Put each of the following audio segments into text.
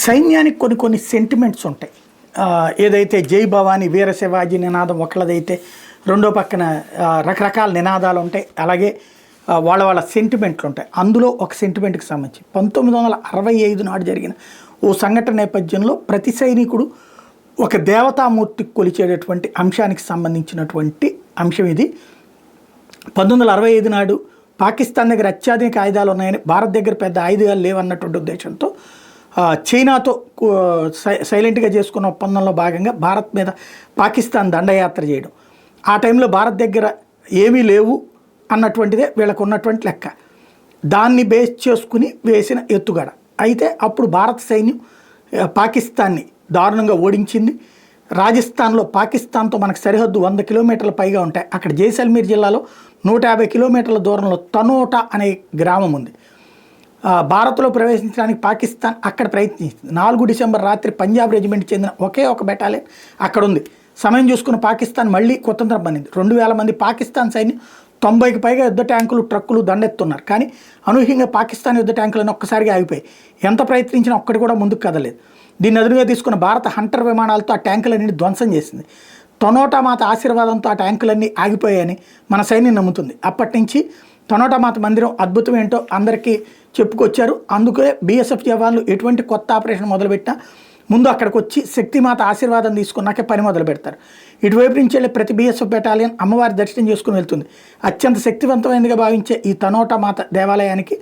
సైన్యానికి కొన్ని కొన్ని సెంటిమెంట్స్ ఉంటాయి. ఏదైతే జై భవానీ వీర శివాజీ నినాదం ఒకళ్ళదైతే రెండో పక్కన రకరకాల నినాదాలు ఉంటాయి. అలాగే వాళ్ళ సెంటిమెంట్లు ఉంటాయి. అందులో ఒక సెంటిమెంట్కి సంబంధించి 1965 నాడు జరిగిన ఓ సంఘటన నేపథ్యంలో ప్రతి సైనికుడు ఒక దేవతామూర్తికి కొలిచేటటువంటి అంశానికి సంబంధించినటువంటి అంశం ఇది. 1965 నాడు పాకిస్తాన్ దగ్గర అత్యాధునిక ఆయుధాలు ఉన్నాయని, భారత్ దగ్గర పెద్ద ఆయుధాలు లేవన్నటువంటి ఉద్దేశంతో చైనాతో సైలెంట్గా చేసుకున్న ఒప్పందంలో భాగంగా భారత్ మీద పాకిస్తాన్ దండయాత్ర చేయడం. ఆ టైంలో భారత్ దగ్గర ఏమీ లేవు అన్నటువంటిదే వీళ్ళకు ఉన్నటువంటి లెక్క. దాన్ని బేస్ చేసుకుని వేసిన ఎత్తుగడ. అయితే అప్పుడు భారత సైన్యం పాకిస్తాన్ని దారుణంగా ఓడించింది. రాజస్థాన్లో పాకిస్తాన్తో మనకు సరిహద్దు 100 కిలోమీటర్ల పైగా ఉంటాయి. అక్కడ జైసల్మీర్ జిల్లాలో 150 కిలోమీటర్ల దూరంలో తనోటా అనే గ్రామం ఉంది. భారత్లో ప్రవేశించడానికి పాకిస్తాన్ అక్కడ ప్రయత్నించింది. 4 డిసెంబర్ రాత్రి పంజాబ్ రెజిమెంట్ చెందిన ఒకే ఒక బెటాలియన్ అక్కడ ఉంది. సమయం చూసుకున్న పాకిస్తాన్ మళ్ళీ కుతంత్రం పన్నింది. 2000 మంది పాకిస్తాన్ సైన్యం 90కి పైగా యుద్ధ ట్యాంకులు ట్రక్కులు దండెత్తున్నారు. కానీ అనూహ్యంగా పాకిస్తాన్ యుద్ధ ట్యాంకులను ఒక్కసారిగా ఆగిపోయాయి. ఎంత ప్రయత్నించినా ఒక్కటి కూడా ముందుకు కదలేదు. దీన్ని ఎదురుగా తీసుకున్న భారత హంటర్ విమానాలతో ఆ ట్యాంకులన్నీ ధ్వంసం చేసింది. తొనోటా మాత ఆశీర్వాదంతో ఆ ట్యాంకులన్నీ ఆగిపోయాయని మన సైన్యం నమ్ముతుంది. అప్పటి నుంచి తొనోటా మాత మందిరం అద్భుతం ఏంటో అందరికీ చెప్పుకొచ్చారు. అందుకే బీఎస్ఎఫ్ జవాన్లు ఎటువంటి కొత్త ఆపరేషన్ మొదలుపెట్టినా ముందు అక్కడికి వచ్చి శక్తిమాత ఆశీర్వాదం తీసుకున్నాకే పని మొదలు పెడతారు. ఇటువైపు నుంచి వెళ్ళే ప్రతి బీఎస్ఎఫ్ బెటాలియన్ అమ్మవారి దర్శనం చేసుకుని వెళ్తుంది. అత్యంత శక్తివంతమైనదిగా భావించే ఈ తనోటా మాత దేవాలయానికి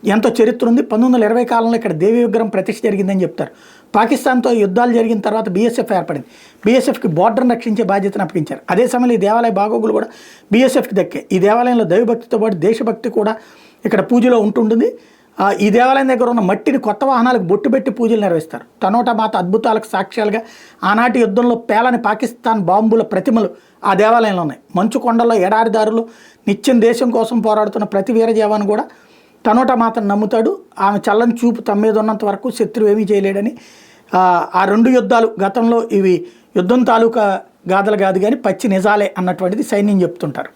ఎంతో చరిత్ర ఉంది. 1920 కాలంలో ఇక్కడ దేవి విగ్రహం ప్రతిష్ఠ జరిగిందని చెప్తారు. పాకిస్తాన్తో యుద్ధాలు జరిగిన తర్వాత బీఎస్ఎఫ్ ఏర్పడింది. బీఎస్ఎఫ్కి బోర్డర్ని రక్షించే బాధ్యతను అప్పగించారు. అదే సమయంలో ఈ దేవాలయ బాగోగులు కూడా బీఎస్ఎఫ్కి దక్కే. ఈ దేవాలయంలో దైవభక్తితో పాటు దేశభక్తి కూడా ఇక్కడ పూజలో ఉంటుంటుంది. ఈ దేవాలయం దగ్గర ఉన్న మట్టిని కొత్త వాహనాలకు బొట్టు పెట్టి పూజలు నిర్వహిస్తారు. తనోటా మాత అద్భుతాలకు సాక్ష్యాలుగా ఆనాటి యుద్ధంలో పేలని పాకిస్తాన్ బాంబుల ప్రతిమలు ఆ దేవాలయంలో ఉన్నాయి. మంచు కొండల్లో ఎడారిదారులు నిత్యం దేశం కోసం పోరాడుతున్న ప్రతి వీర జవాను కూడా తనోటా మాతను నమ్ముతాడు. ఆమె చల్లని చూపు తమ మీద ఉన్నంత వరకు శత్రువు ఏమీ చేయలేడని. ఆ 2 యుద్ధాలు గతంలో ఇవి యుద్ధం తాలూకా గాథలు కాదు కానీ పచ్చి నిజాలే అన్నటువంటిది సైన్యం చెప్తుంటారు.